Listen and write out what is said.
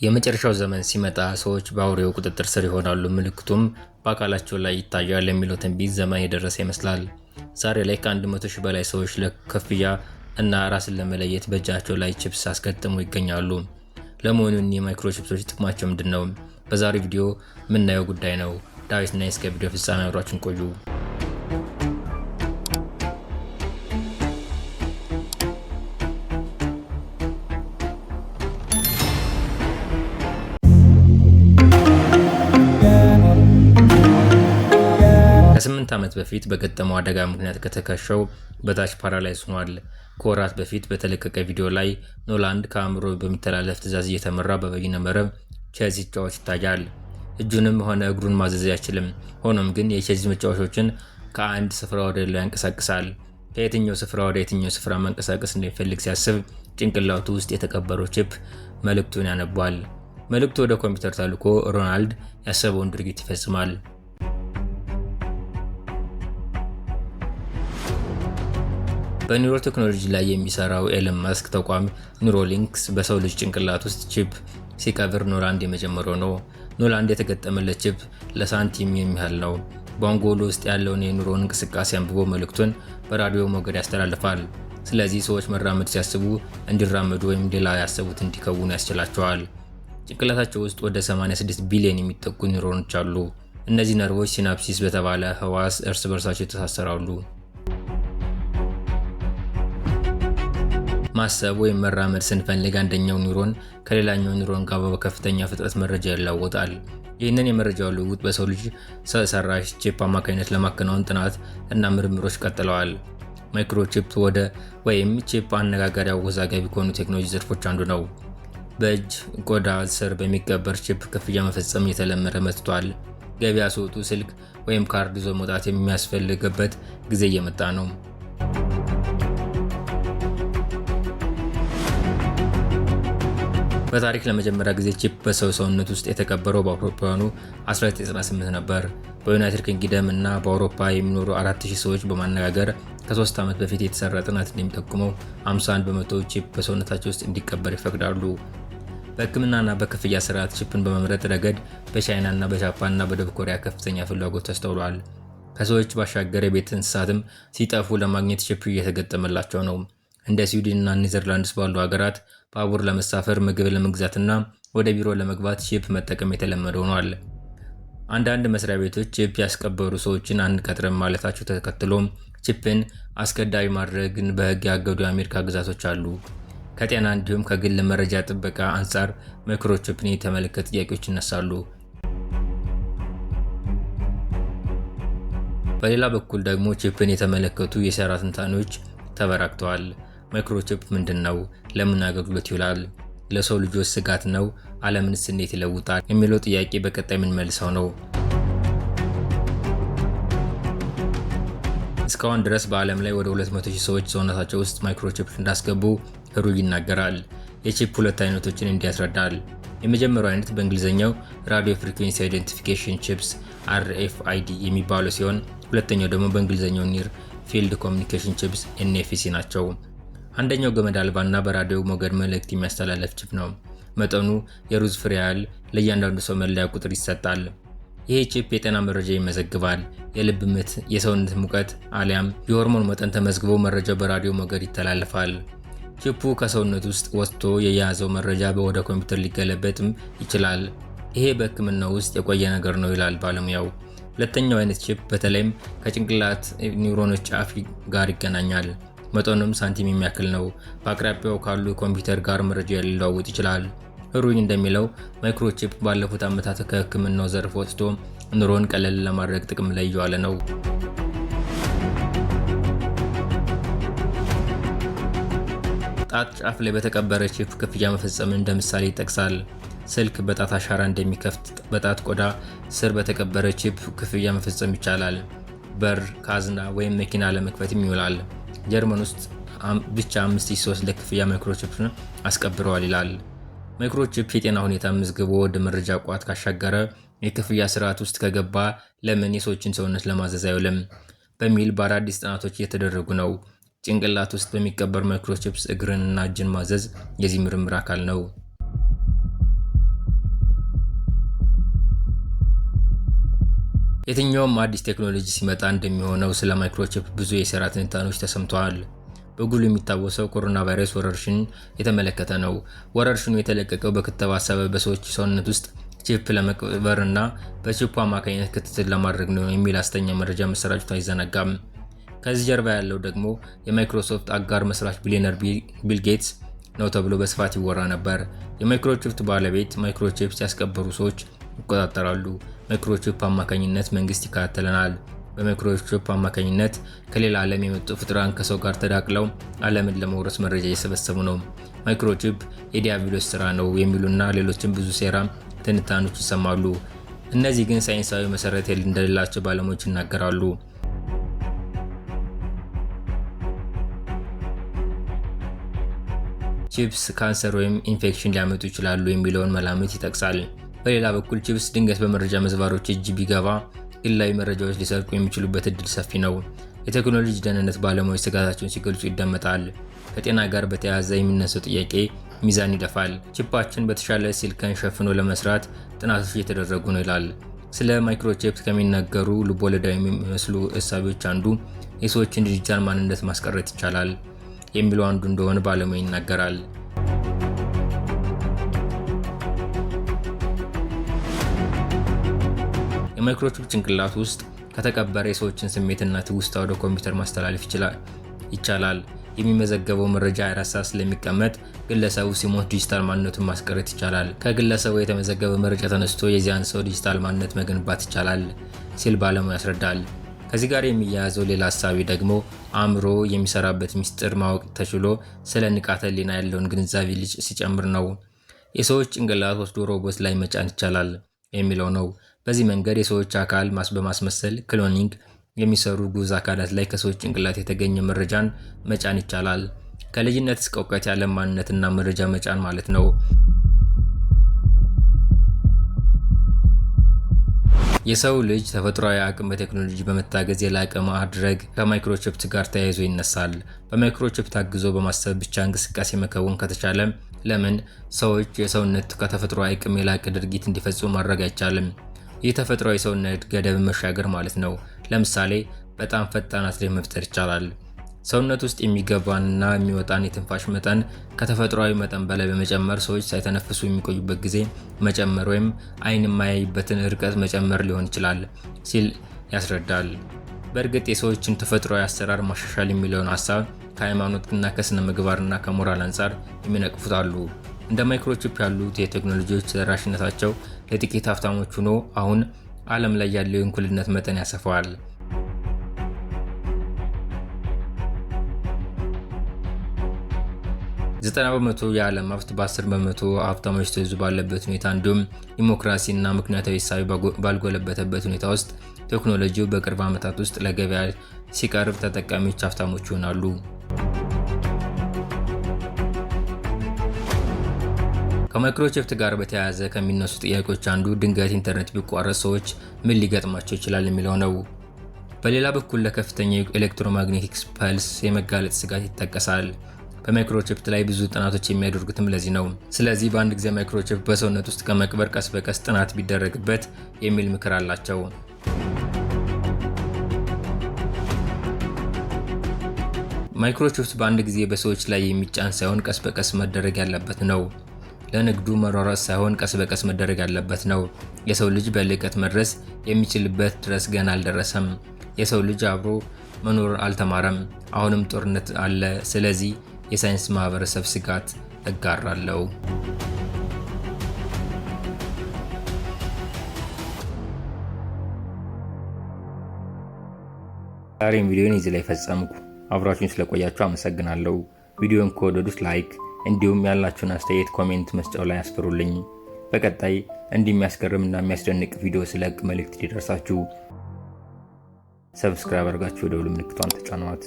የመጨረሻው ዘመን ሲመጣ ሰዎች በአውሬው ቁጥጥር ስር ይሆናሉ፣ ምልክቱም በአካላቸው ላይ ይታያል የሚለው ትንቢት ዘመን የደረሰ ይመስላል። ዛሬ ላይ ከ100 ሺህ በላይ ሰዎች ለክፍያ እና ራስን ለመለየት በእጃቸው ላይ ቺፕስ አስገጥመው ይገኛሉ። ለመሆኑ እኒህ ማይክሮቺፕሶች ጥቅማቸው ምንድነው? በዛሬው ቪዲዮ የምናየው ጉዳይ ነው። ዳዊት ነኝ። እስከ ቪዲዮ ፍጻሜ አብራችሁን ቆዩ። ከ8 ዓመት በፊት በገጠመው አደጋ ምክንያት ከትከሻው በታች ፓራላይዝ ሆኗል። ከወራት በፊት በተለቀቀ ቪዲዮ ላይ ኖላንድ ከአእምሮ በሚተላለፍ ትዕዛዝ እየተመራ በበይነ መረብ ቼዝ ሲጫወት ይታያል። እጁንም ሆነ እግሩን ማዘዝ አይችልም። ሆኖም ግን የቼዝ መጫወቾችን ከአንድ ስፍራ ወደ ሌላ ያንቀሳቅሳል። ከየትኛው ስፍራ ወደ የትኛው ስፍራ መንቀሳቀስ እንደሚፈልግ ሲያስብ ጭንቅላቱ ውስጥ የተቀበረው ቺፕ መልእክቱን ያነባል። መልእክቱ ወደ ኮምፒውተር ተልኮ ሮናልድ ያሰበውን ድርጊት ይፈጽማል። በኒውሮ ቴክኖሎጂ ላይ የሚሰራው ኤለን መስክ ተቋም ኒውሮሊንክስ በሰው ልጅ ጭንቅላት ውስጥ ቺፕ ሲቀብር ኖላንድ የመጀመሪያው ነው። ኖላንድ የተገጠመለት ቺፕ ለሳንቲም የሚያህል ነው። በአንጎሉ ውስጥ ያለውን የኒውሮን እንቅስቃሴ አንብቦ መልእክቱን በራዲዮ ሞገድ ያስተላልፋል። ስለዚህ ሰዎች መራመድ ሲያስቡ እንዲራመዱ ወይም ሌላ ያሰቡት እንዲከውኑ ያስችላቸዋል። ጭንቅላታቸው ውስጥ ወደ 86 ቢሊዮን የሚጠጉ ኒውሮኖች አሉ። እነዚህ ነርቮች ሲናፕሲስ በተባለ ህዋስ እርስ በርሳቸው ይተሳሰራሉ። ማሰብ ወይም መራመድ ስንፈልግ አንደኛው ኒውሮን ከሌላኛው ኒውሮን ጋር በከፍተኛ ፍጥነት መረጃ ይለዋወጣል። ይህንን የመረጃ ልውውጥ በሰው ልጅ ሰው ሰራሽ ቺፕ አማካኝነት ለማከናወን ጥናት እና ምርምሮች ቀጥለዋል። ማይክሮቺፕ ወይም ቺፕ አነጋጋሪ አወዛጋቢ ከሆኑ ቴክኖሎጂ ዘርፎች አንዱ ነው። በእጅ ቆዳ ስር በሚቀበር ቺፕ ክፍያ መፈጸም እየተለመደ መጥቷል። ገበያ ሲወጡ ስልክ ወይም ካርድ ይዞ መውጣት የሚያስፈልግበት ጊዜ እየመጣ ነው። በታሪክ ለመጀመሪያ ጊዜ ቺፕ በሰው ሰውነት ውስጥ የተቀበረው በአውሮፓውያኑ 1998 ነበር። በዩናይትድ ኪንግደም እና በአውሮፓ የሚኖሩ 4000 ሰዎች በማነጋገር ከ3 ዓመት በፊት የተሰራ ጥናት እንደሚጠቁመው 51 በመቶ ቺፕ በሰውነታቸው ውስጥ እንዲቀበር ይፈቅዳሉ። በሕክምናና በክፍያ ስርዓት ቺፕን በመምረጥ ረገድ በቻይና እና በጃፓን እና በደቡብ ኮሪያ ከፍተኛ ፍላጎት ተስተውሏል። ከሰዎች ባሻገር የቤት እንስሳትም ሲጠፉ ለማግኘት ቺፕ እየተገጠመላቸው ነው። እንደ ስዊድን እና ኔዘርላንድስ ባሉ ሀገራት ባቡር ለመሳፈር፣ ምግብ ለመግዛትና ወደ ቢሮ ለመግባት ቺፕ መጠቀም የተለመደ ሆኗል። አንዳንድ መስሪያ ቤቶች ቺፕ ያስቀበሩ ሰዎችን አንቀጥርም ማለታቸው ተከትሎም ቺፕን አስገዳጅ ማድረግን በሕግ ያገዱ የአሜሪካ ግዛቶች አሉ። ከጤና እንዲሁም ከግል መረጃ ጥበቃ አንጻር ማይክሮቺፕን የተመለከቱ ጥያቄዎች ይነሳሉ። በሌላ በኩል ደግሞ ቺፕን የተመለከቱ የሴራ ትንታኔዎች ተበራክተዋል። ማይክሮቺፕ ምንድነው? ለምን አገልግሎት ይውላል? ለሰው ልጆች ስጋት ነው? ዓለምንስ እንዴት ይለውጣል? የሚለው ጥያቄ በቀጣይ የምንመልሰው ነው። እስካሁን ድረስ በዓለም ላይ ወደ 200,000 ሰዎች ሰውነታቸው ውስጥ ማይክሮቺፕ እንዳስገቡ ሩይ ይናገራል። የቺፕ ሁለት አይነቶችን እንዲያስረዳል። የመጀመሪያው አይነት በእንግሊዝኛው ራዲዮ ፍሪኩዌንሲ አይደንቲፊኬሽን ቺፕስ RFID የሚባለው ሲሆን ሁለተኛው ደግሞ በእንግሊዝኛው ኒር ፊልድ ኮሚኒኬሽን ቺፕስ NFC ናቸው። አንደኛው ገመድ አልባና በራዲዮ ሞገድ መልእክት የሚያስተላልፍ ቺፕ ነው። መጠኑ የሩዝ ፍሬ ያህል ለእያንዳንዱ ሰው መለያ ቁጥር ይሰጣል። ይህ ቺፕ የጤና መረጃ ይመዘግባል። የልብ ምት፣ የሰውነት ሙቀት አሊያም የሆርሞን መጠን ተመዝግቦ መረጃው በራዲዮ ሞገድ ይተላለፋል። ቺፑ ከሰውነት ውስጥ ወጥቶ የያዘው መረጃ ወደ ኮምፒውተር ሊገለበጥም ይችላል። ይሄ በሕክምና ውስጥ የቆየ ነገር ነው ይላል ባለሙያው። ሁለተኛው አይነት ቺፕ በተለይም ከጭንቅላት ኒውሮኖች ጫፍ ጋር ይገናኛል። መጠኑም ሳንቲም የሚያክል ነው። በአቅራቢያው ካሉ ኮምፒውተር ጋር መረጃ ሊለዋወጥ ይችላል። ሩይ እንደሚለው ማይክሮቺፕ ባለፉት ዓመታት ከሕክምናው ዘርፍ ወጥቶ ኑሮን ቀለል ለማድረግ ጥቅም ላይ እየዋለ ነው። ጣት ጫፍ ላይ በተቀበረ ቺፕ ክፍያ መፈጸምን እንደ ምሳሌ ይጠቅሳል። ስልክ በጣት አሻራ እንደሚከፍት በጣት ቆዳ ስር በተቀበረ ቺፕ ክፍያ መፈጸም ይቻላል። በር፣ ካዝና ወይም መኪና ለመክፈትም ይውላል። ጀርመን ውስጥ ብቻ 5000 ሰዎች ለክፍያ ማይክሮቺፕን አስቀብረዋል ይላል። ማይክሮቺፕ የጤና ሁኔታ መዝግቦ ወደ መረጃ ቋት ካሻገረ የክፍያ ስርዓት ውስጥ ከገባ ለምን የሰዎችን ሰውነት ለማዘዝ አይውልም በሚል በአዳዲስ ጥናቶች እየተደረጉ ነው። ጭንቅላት ውስጥ በሚቀበር ማይክሮቺፕስ እግርንና እጅን ማዘዝ የዚህ ምርምር አካል ነው። የትኛውም አዲስ ቴክኖሎጂ ሲመጣ እንደሚሆነው ስለ ማይክሮቺፕ ብዙ የሴራ ትንታኔዎች ተሰምተዋል። በጉልህ የሚታወሰው ኮሮና ቫይረስ ወረርሽኝ የተመለከተ ነው። ወረርሽኙ የተለቀቀው በክትባት ሰበብ በሰዎች ሰውነት ውስጥ ቺፕ ለመቅበር እና በቺፑ አማካኝነት ክትትል ለማድረግ ነው የሚል ሐሰተኛ መረጃ መሰራጨቱ አይዘነጋም። ከዚህ ጀርባ ያለው ደግሞ የማይክሮሶፍት አጋር መስራች ቢሊየነር ቢል ጌትስ ነው ተብሎ በስፋት ይወራ ነበር። የማይክሮቺፕ ባለቤት ማይክሮቺፕስ ያስቀበሩ ሰዎች ይቆጣጠራሉ። ማይክሮቺፕ አማካኝነት መንግስት ይከታተለናል። በማይክሮቺፕ አማካኝነት ከሌላ ዓለም የመጡ ፍጡራን ከሰው ጋር ተዳቅለው ዓለምን ለመውረስ መረጃ እየሰበሰቡ ነው። ማይክሮቺፕ የዲያብሎስ ስራ ነው የሚሉና ሌሎችም ብዙ ሴራ ትንታኔዎች ይሰማሉ። እነዚህ ግን ሳይንሳዊ መሰረት እንደሌላቸው ባለሙያዎች ይናገራሉ። ቺፕስ ካንሰር ወይም ኢንፌክሽን ሊያመጡ ይችላሉ የሚለውን መላምት ይጠቅሳል። በሌላ በኩል ቺፕስ ድንገት በመረጃ መዝባሮች እጅ ቢገባ ግላዊ መረጃዎች ሊሰርቁ የሚችሉበት እድል ሰፊ ነው። የቴክኖሎጂ ደህንነት ባለሙያዎች ስጋታቸውን ሲገልጹ ይደመጣል። ከጤና ጋር በተያያዘ የሚነሳው ጥያቄ ሚዛን ይደፋል። ቺፓችን በተሻለ ሲሊከን ሸፍኖ ለመስራት ጥናቶች እየተደረጉ ነው ይላል። ስለ ማይክሮቺፕስ ከሚነገሩ ልቦለዳዊ የሚመስሉ እሳቤዎች አንዱ የሰዎችን ዲጂታል ማንነት ማስቀረት ይቻላል የሚለው አንዱ እንደሆነ ባለሙያ ይናገራል። የማይክሮቺፕ ጭንቅላት ውስጥ ከተቀበረ የሰዎችን ስሜትና ትውስታ ወደ ኮምፒውተር ማስተላለፍ ይቻላል። የሚመዘገበው መረጃ 24 ሰዓት ስለሚቀመጥ ግለሰቡ ሲሞት ዲጂታል ማንነቱን ማስቀረት ይቻላል። ከግለሰቡ የተመዘገበ መረጃ ተነስቶ የዚያን ሰው ዲጂታል ማንነት መገንባት ይቻላል ሲል ባለሙያ ያስረዳል። ከዚህ ጋር የሚያያዘው ሌላ ሀሳቢ ደግሞ አእምሮ የሚሰራበት ሚስጥር ማወቅ ተችሎ ስለ ንቃተ ህሊና ያለውን ግንዛቤ ሲጨምር ነው። የሰዎች ጭንቅላት ወስዶ ሮቦት ላይ መጫን ይቻላል የሚለው ነው። በዚህ መንገድ የሰዎች አካል በማስመሰል ክሎኒንግ የሚሰሩ ጉዝ አካላት ላይ ከሰዎች ጭንቅላት የተገኘ መረጃን መጫን ይቻላል። ከልጅነት እስከ እውቀት ያለ ማንነትና መረጃ መጫን ማለት ነው። የሰው ልጅ ተፈጥሯዊ አቅም በቴክኖሎጂ በመታገዝ የላቀ ማድረግ ከማይክሮቺፕስ ጋር ተያይዞ ይነሳል። በማይክሮቺፕ ታግዞ በማሰብ ብቻ እንቅስቃሴ መከወን ከተቻለ ለምን ሰዎች የሰውነት ከተፈጥሯዊ አቅም የላቀ ድርጊት እንዲፈጽሙ ማድረግ አይቻልም? ይህ ተፈጥሯዊ የሰውነት ገደብን መሻገር ማለት ነው። ለምሳሌ በጣም ፈጣን አትሌት መፍጠር ይቻላል። ሰውነት ውስጥ የሚገባና የሚወጣን የትንፋሽ መጠን ከተፈጥሯዊ መጠን በላይ በመጨመር ሰዎች ሳይተነፍሱ የሚቆዩበት ጊዜ መጨመር ወይም ዓይን የማያይበትን ርቀት መጨመር ሊሆን ይችላል ሲል ያስረዳል። በእርግጥ የሰዎችን ተፈጥሯዊ አሰራር ማሻሻል የሚለውን ሀሳብ ከሃይማኖትና ከስነ ምግባርና ከሞራል አንጻር የሚነቅፉት አሉ። እንደ ማይክሮቺፕ ያሉት የቴክኖሎጂዎች ተደራሽነታቸው ለጥቂት ሀብታሞች ሆኖ አሁን ዓለም ላይ ያለው የእኩልነት መጠን ያሰፋዋል። በመቶ የዓለም ሀብት በ10% ሀብታሞች ተይዞ ባለበት ሁኔታ እንዲሁም ዲሞክራሲና ምክንያታዊ እሳቤ ባልጎለበተበት ሁኔታ ውስጥ ቴክኖሎጂው በቅርብ ዓመታት ውስጥ ለገበያ ሲቀርብ ተጠቃሚዎች ሀብታሞች ይሆናሉ። ከማይክሮቺፕ ጋር በተያያዘ ከሚነሱ ጥያቄዎች አንዱ ድንገት ኢንተርኔት ቢቋረጥ ሰዎች ምን ሊገጥማቸው ይችላል የሚለው ነው። በሌላ በኩል ለከፍተኛ ኤሌክትሮማግኔቲክ ፐልስ የመጋለጥ ስጋት ይጠቀሳል። በማይክሮቺፕ ላይ ብዙ ጥናቶች የሚያደርጉትም ለዚህ ነው። ስለዚህ በአንድ ጊዜ ማይክሮቺፕ በሰውነት ውስጥ ከመቅበር ቀስ በቀስ ጥናት ቢደረግበት የሚል ምክር አላቸው። ማይክሮቺፕስ በአንድ ጊዜ በሰዎች ላይ የሚጫን ሳይሆን ቀስ በቀስ መደረግ ያለበት ነው። ለንግዱ መሯሯጥ ሳይሆን ቀስ በቀስ መደረግ ያለበት ነው። የሰው ልጅ በልቀት መድረስ የሚችልበት ድረስ ገና አልደረሰም። የሰው ልጅ አብሮ መኖር አልተማረም። አሁንም ጦርነት አለ። ስለዚህ የሳይንስ ማህበረሰብ ስጋት እጋራለሁ። ዛሬም ቪዲዮን እዚህ ላይ ፈጸምኩ። አብራችሁን ስለቆያችሁ አመሰግናለሁ። ቪዲዮን ከወደዱት ላይክ እንዲሁም ያላችሁን አስተያየት ኮሜንት መስጫው ላይ አስፍሩልኝ። በቀጣይ እንዲህ የሚያስገርምና የሚያስደንቅ ቪዲዮ ስለቅ መልእክት ሊደርሳችሁ ሰብስክራይብ አድርጋችሁ ደውል ምልክቷን ተጫኗት።